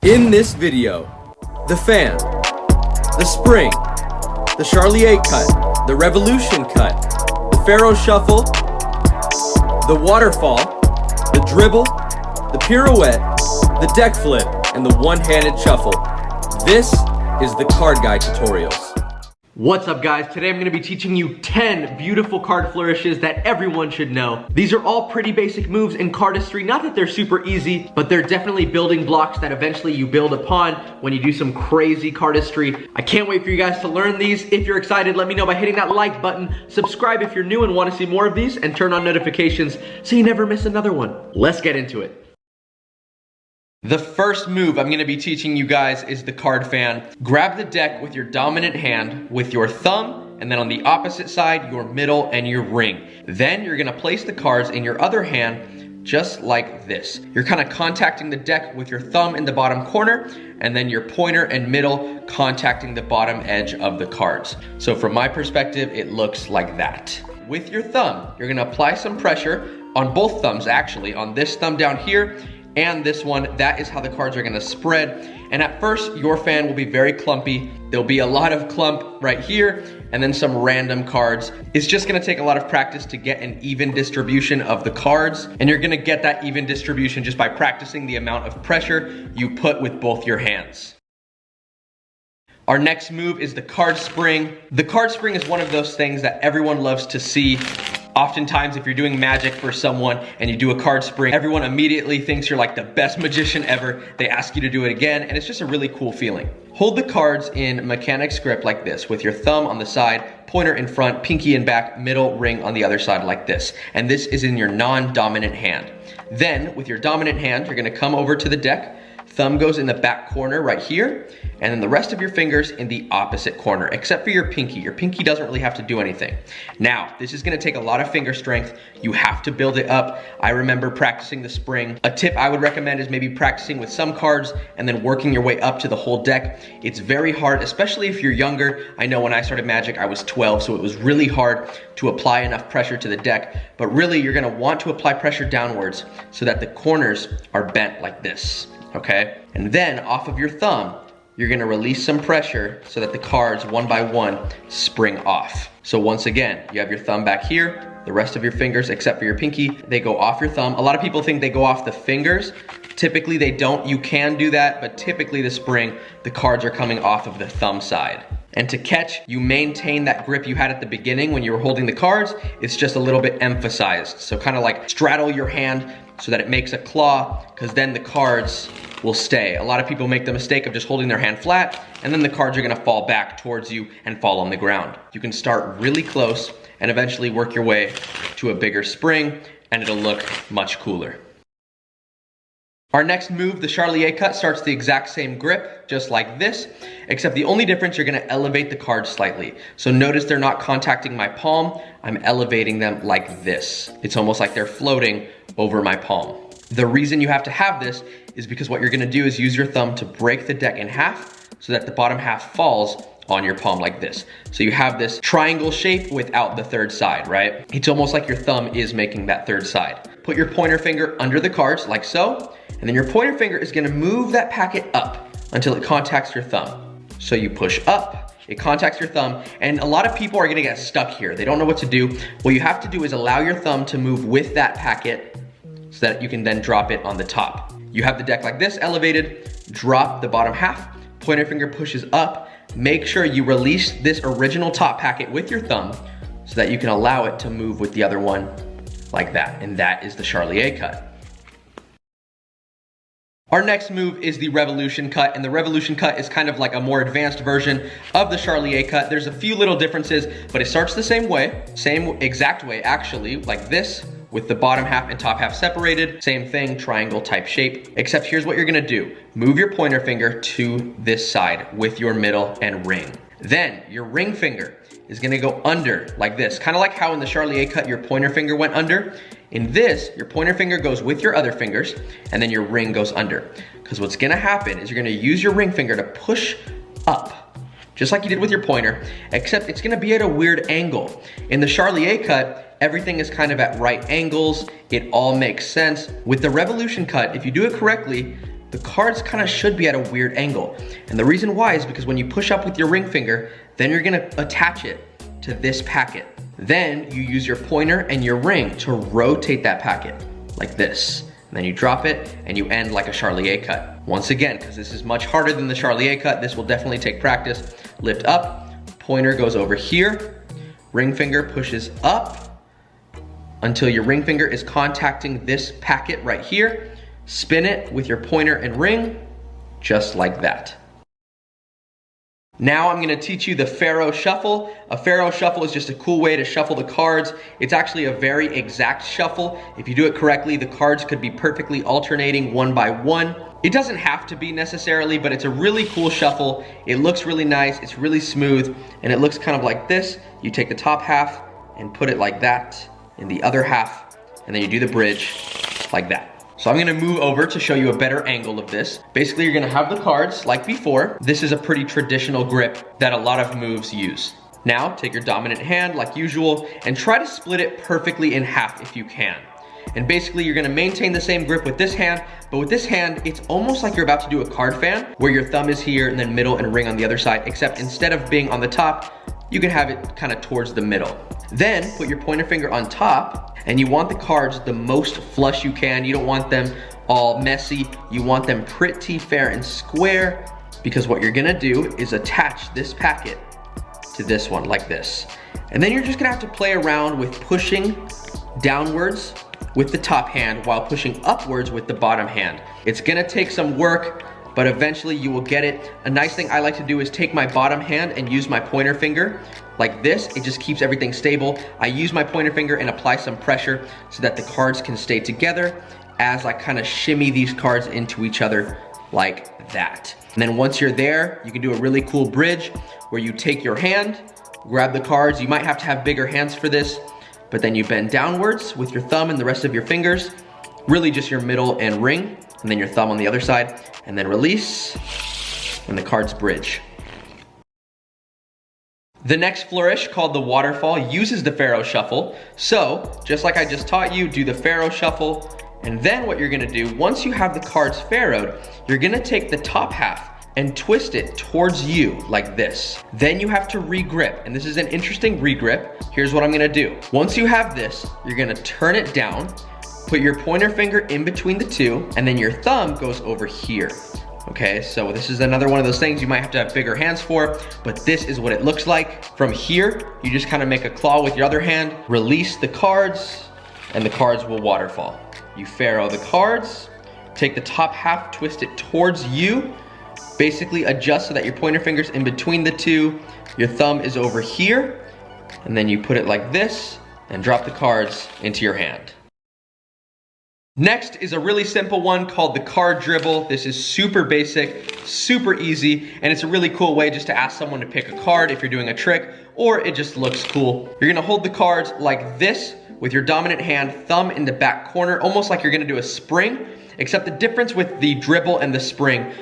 In this video, the fan, the spring, the Charlier cut, the Revolution cut, the FARO shuffle, the waterfall, the dribble, the pirouette, the deck flip, and the one-handed shuffle. This is the Card Guy Tutorials. What's up guys? Today I'm going to be teaching you 10 beautiful card flourishes that everyone should know. These are all pretty basic moves in cardistry. Not that they're super easy, but they're definitely building blocks that eventually you build upon when you do some crazy cardistry. I can't wait for you guys to learn these. If you're excited, let me know by hitting that like button. Subscribe if you're new and want to see more of these, and turn on notifications so you never miss another one. Let's get into it. The first move I'm going to be teaching you guys is the card fan. Grab the deck with your dominant hand with your thumb, and then on the opposite side, your middle and your ring. Then you're going to place the cards in your other hand just like this. You're kind of contacting the deck with your thumb in the bottom corner, and then your pointer and middle contacting the bottom edge of the cards. So from my perspective, it looks like that. With your thumb, you're going to apply some pressure on both thumbs, actually, on this thumb down here and this one. That is how the cards are gonna spread. And at first, your fan will be very clumpy. There'll be a lot of clump right here, and then some random cards. It's just gonna take a lot of practice to get an even distribution of the cards, and you're gonna get that even distribution just by practicing the amount of pressure you put with both your hands. Our next move is the card spring. The card spring is one of those things that everyone loves to see. Oftentimes, if you're doing magic for someone and you do a card spring, everyone immediately thinks you're like the best magician ever. They ask you to do it again, and it's just a really cool feeling. Hold the cards in mechanic's grip like this, with your thumb on the side, pointer in front, pinky in back, middle ring on the other side like this. And this is in your non-dominant hand. Then, with your dominant hand, you're gonna come over to the deck. Thumb goes in the back corner right here, and then the rest of your fingers in the opposite corner, except for your pinky. Your pinky doesn't really have to do anything. Now, this is gonna take a lot of finger strength. You have to build it up. I remember practicing the spring. A tip I would recommend is maybe practicing with some cards and then working your way up to the whole deck. It's very hard, especially if you're younger. I know when I started Magic, I was 12, so it was really hard to apply enough pressure to the deck. But really, you're gonna want to apply pressure downwards so that the corners are bent like this. Okay? And then off of your thumb, you're gonna release some pressure so that the cards one by one spring off. So once again, you have your thumb back here, the rest of your fingers, except for your pinky, they go off your thumb. A lot of people think they go off the fingers. Typically they don't. You can do that, but typically the spring, the cards are coming off of the thumb side. And to catch, you maintain that grip you had at the beginning when you were holding the cards. It's just a little bit emphasized. So kind of like straddle your hand so that it makes a claw, because then the cards will stay. A lot of people make the mistake of just holding their hand flat, and then the cards are gonna fall back towards you and fall on the ground. You can start really close and eventually work your way to a bigger spring, and it'll look much cooler. Our next move, the Charlier cut, starts the exact same grip, just like this, except the only difference, you're gonna elevate the cards slightly. So notice they're not contacting my palm, I'm elevating them like this. It's almost like they're floating over my palm. The reason you have to have this is because what you're gonna do is use your thumb to break the deck in half so that the bottom half falls on your palm like this. So you have this triangle shape without the third side, right? It's almost like your thumb is making that third side. Put your pointer finger under the cards like so, and then your pointer finger is gonna move that packet up until it contacts your thumb. So you push up, it contacts your thumb, and a lot of people are gonna get stuck here. They don't know what to do. What you have to do is allow your thumb to move with that packet so that you can then drop it on the top. You have the deck like this, elevated, drop the bottom half, pointer finger pushes up, make sure you release this original top packet with your thumb so that you can allow it to move with the other one like that, and that is the Charlier cut. Our next move is the Revolution cut, and the Revolution cut is kind of like a more advanced version of the Charlier cut. There's a few little differences, but it starts the same way, same exact way actually, like this, with the bottom half and top half separated. Same thing, triangle type shape, except here's what you're gonna do. Move your pointer finger to this side with your middle and ring. Then your ring finger is gonna go under like this, kind of like how in the Charlier cut your pointer finger went under. In this, your pointer finger goes with your other fingers, and then your ring goes under. Because what's gonna happen is you're gonna use your ring finger to push up, just like you did with your pointer, except it's gonna be at a weird angle. In the Charlier cut, everything is kind of at right angles. It all makes sense. With the Revolution cut, if you do it correctly, the the cards kind of should be at a weird angle. And the reason why is because when you push up with your ring finger, then you're gonna attach it to this packet. Then you use your pointer and your ring to rotate that packet like this. And then you drop it and you end like a Charlier cut. Once again, because this is much harder than the Charlier cut, this will definitely take practice. Lift up, pointer goes over here, ring finger pushes up until your ring finger is contacting this packet right here. Spin it with your pointer and ring, just like that. Now I'm gonna teach you the FARO shuffle. A FARO shuffle is just a cool way to shuffle the cards. It's actually a very exact shuffle. If you do it correctly, the cards could be perfectly alternating one by one. It doesn't have to be necessarily, but it's a really cool shuffle. It looks really nice, it's really smooth, and it looks kind of like this. You take the top half and put it like that in the other half, and then you do the bridge like that. So I'm gonna move over to show you a better angle of this. Basically, you're gonna have the cards like before. This is a pretty traditional grip that a lot of moves use. Now, take your dominant hand like usual and try to split it perfectly in half if you can. And basically, you're gonna maintain the same grip with this hand, but with this hand, it's almost like you're about to do a card fan, where your thumb is here and then middle and ring on the other side, except instead of being on the top, you can have it kind of towards the middle. Then put your pointer finger on top, and you want the cards the most flush you can. You don't want them all messy. You want them pretty fair and square, because what you're gonna do is attach this packet to this one like this. And then you're just gonna have to play around with pushing downwards with the top hand while pushing upwards with the bottom hand. It's gonna take some work, but eventually you will get it. A nice thing I like to do is take my bottom hand and use my pointer finger like this. It just keeps everything stable. I use my pointer finger and apply some pressure so that the cards can stay together as I kind of shimmy these cards into each other like that. And then once you're there, you can do a really cool bridge where you take your hand, grab the cards. You might have to have bigger hands for this, but then you bend downwards with your thumb and the rest of your fingers, really just your middle and ring, and then your thumb on the other side, and then release, and the cards bridge. The next flourish, called the waterfall, uses the FARO shuffle. So, just like I just taught you, do the FARO shuffle, and then what you're gonna do, once you have the cards FARO'd, you're gonna take the top half and twist it towards you like this. Then you have to re-grip, and this is an interesting re-grip. Here's what I'm gonna do. Once you have this, you're gonna turn it down, put your pointer finger in between the two, and then your thumb goes over here. Okay, so this is another one of those things you might have to have bigger hands for, but this is what it looks like. From here, you just kind of make a claw with your other hand, release the cards, and the cards will waterfall. You FARO the cards, take the top half, twist it towards you, basically adjust so that your pointer finger's in between the two, your thumb is over here, and then you put it like this, and drop the cards into your hand. Next is a really simple one called the card dribble. This is super basic, super easy, and it's a really cool way just to ask someone to pick a card if you're doing a trick, or it just looks cool. You're gonna hold the cards like this with your dominant hand, thumb in the back corner, almost like you're gonna do a spring, except the difference with the dribble and the spring,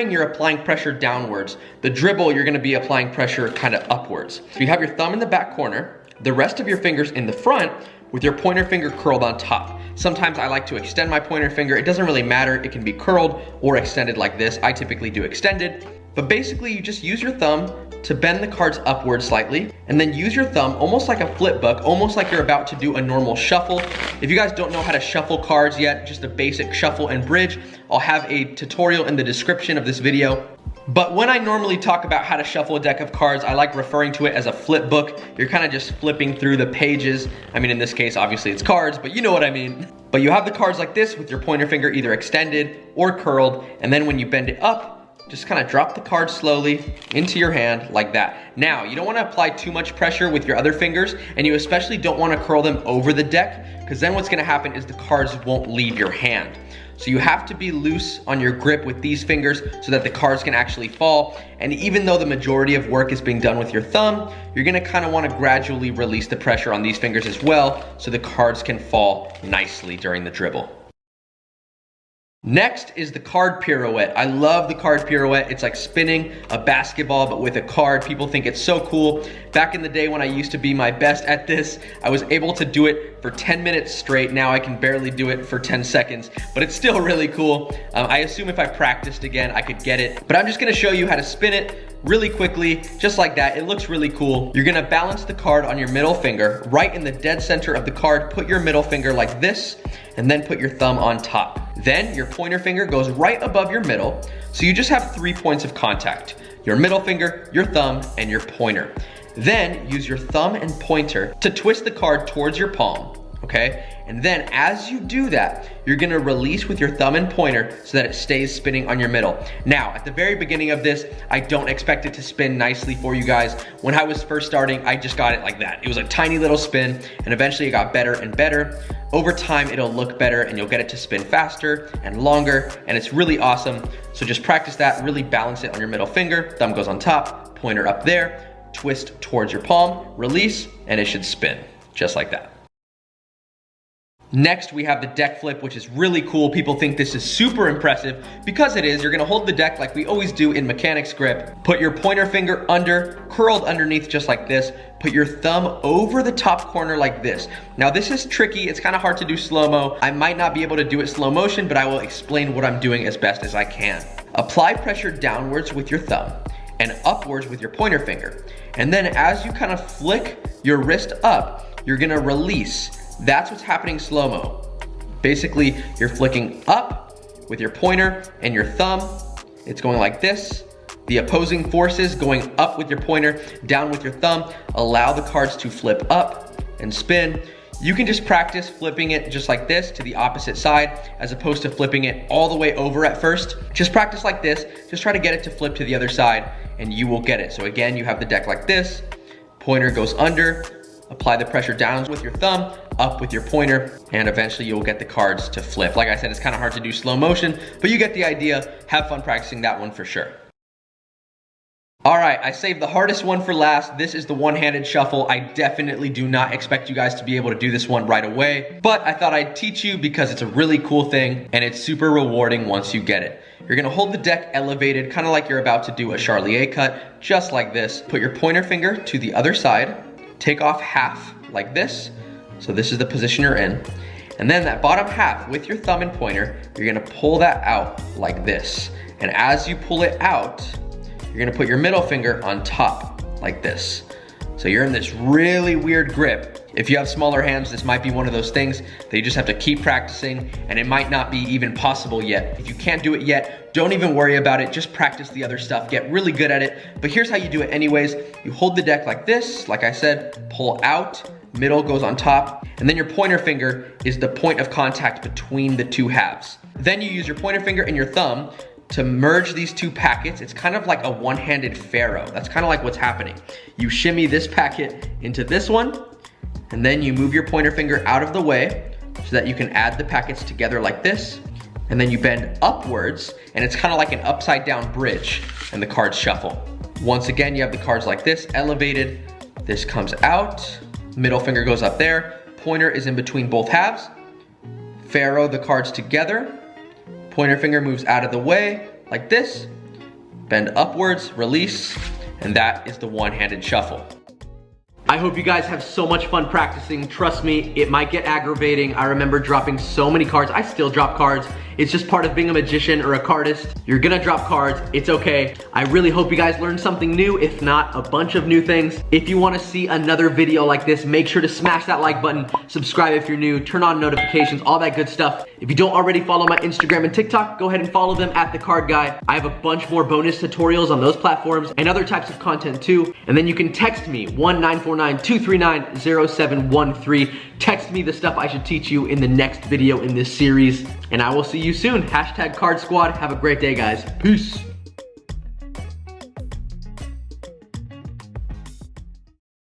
you're applying pressure downwards. The dribble, you're gonna be applying pressure kind of upwards. So you have your thumb in the back corner, the rest of your fingers in the front, with your pointer finger curled on top. Sometimes I like to extend my pointer finger. It doesn't really matter. It can be curled or extended like this. I typically do extended, but basically you just use your thumb to bend the cards upward slightly, and then use your thumb almost like a flip book, almost like you're about to do a normal shuffle. If you guys don't know how to shuffle cards yet, just a basic shuffle and bridge, I'll have a tutorial in the description of this video. But when I normally talk about how to shuffle a deck of cards, I like referring to it as a flip book. You're kind of just flipping through the pages. I mean, in this case, obviously it's cards, but you know what I mean. But you have the cards like this with your pointer finger either extended or curled, and then when you bend it up, just kind of drop the card slowly into your hand like that. Now, you don't want to apply too much pressure with your other fingers, and you especially don't want to curl them over the deck, because then what's going to happen is the cards won't leave your hand. So you have to be loose on your grip with these fingers so that the cards can actually fall. And even though the majority of work is being done with your thumb, you're gonna kind of want to gradually release the pressure on these fingers as well so the cards can fall nicely during the dribble. Next is the card pirouette. I love the card pirouette. It's like spinning a basketball, but with a card. People think it's so cool. Back in the day when I used to be my best at this, I was able to do it for 10 minutes straight. Now I can barely do it for 10 seconds, but it's still really cool. I assume if I practiced again, I could get it. But I'm just gonna show you how to spin it really quickly, just like that. It looks really cool. You're gonna balance the card on your middle finger, right in the dead center of the card. Put your middle finger like this, and then put your thumb on top. Then your pointer finger goes right above your middle, so you just have 3 points of contact. Your middle finger, your thumb, and your pointer. Then use your thumb and pointer to twist the card towards your palm, okay? And then as you do that, you're gonna release with your thumb and pointer so that it stays spinning on your middle. Now, at the very beginning of this, I don't expect it to spin nicely for you guys. When I was first starting, I just got it like that. It was a tiny little spin, and eventually it got better and better. Over time, it'll look better and you'll get it to spin faster and longer, and it's really awesome. So just practice that, really balance it on your middle finger, thumb goes on top, pointer up there, twist towards your palm, release, and it should spin, just like that. Next, we have the deck flip, which is really cool. People think this is super impressive because it is. You're gonna hold the deck like we always do in mechanics grip. Put your pointer finger under, curled underneath just like this. Put your thumb over the top corner like this. Now this is tricky. It's kind of hard to do slow-mo. I might not be able to do it slow motion, but I will explain what I'm doing as best as I can. Apply pressure downwards with your thumb and upwards with your pointer finger. And then as you kind of flick your wrist up, you're gonna release. That's what's happening slow-mo. Basically, you're flicking up with your pointer and your thumb. It's going like this. The opposing forces going up with your pointer, down with your thumb. Allow the cards to flip up and spin. You can just practice flipping it just like this to the opposite side as opposed to flipping it all the way over at first. Just practice like this. Just try to get it to flip to the other side and you will get it. So again, you have the deck like this. Pointer goes under. Apply the pressure down with your thumb, up with your pointer, and eventually you'll get the cards to flip. Like I said, it's kind of hard to do slow motion, but you get the idea. Have fun practicing that one for sure. All right, I saved the hardest one for last. This is the one-handed shuffle. I definitely do not expect you guys to be able to do this one right away, but I thought I'd teach you because it's a really cool thing and it's super rewarding once you get it. You're gonna hold the deck elevated, kind of like you're about to do a Charlier cut, just like this. Put your pointer finger to the other side. Take off half like this. So this is the position you're in. And then that bottom half with your thumb and pointer, you're gonna pull that out like this. And as you pull it out, you're gonna put your middle finger on top like this. So you're in this really weird grip. If you have smaller hands, this might be one of those things that you just have to keep practicing and it might not be even possible yet. If you can't do it yet, don't even worry about it. Just practice the other stuff, get really good at it. But here's how you do it anyways. You hold the deck like this, like I said, pull out, middle goes on top, and then your pointer finger is the point of contact between the two halves. Then you use your pointer finger and your thumb to merge these two packets. It's kind of like a one-handed FARO. That's kind of like what's happening. You shimmy this packet into this one, and then you move your pointer finger out of the way so that you can add the packets together like this. And then you bend upwards, and it's kind of like an upside down bridge, and the cards shuffle. Once again, you have the cards like this, elevated. This comes out, middle finger goes up there, pointer is in between both halves. FARO the cards together. Pointer finger moves out of the way like this, bend upwards, release, and that is the one-handed shuffle. I hope you guys have so much fun practicing. Trust me, it might get aggravating. I remember dropping so many cards. I still drop cards. It's just part of being a magician or a cardist. You're gonna drop cards, it's okay. I really hope you guys learned something new, if not a bunch of new things. If you wanna see another video like this, make sure to smash that like button, subscribe if you're new, turn on notifications, all that good stuff. If you don't already follow my Instagram and TikTok, go ahead and follow them at The Card Guy. I have a bunch more bonus tutorials on those platforms and other types of content too. And then you can text me, 1-949-239-0713. Text me the stuff I should teach you in the next video in this series. And I will see you soon. #Card Squad. Have a great day, guys. Peace.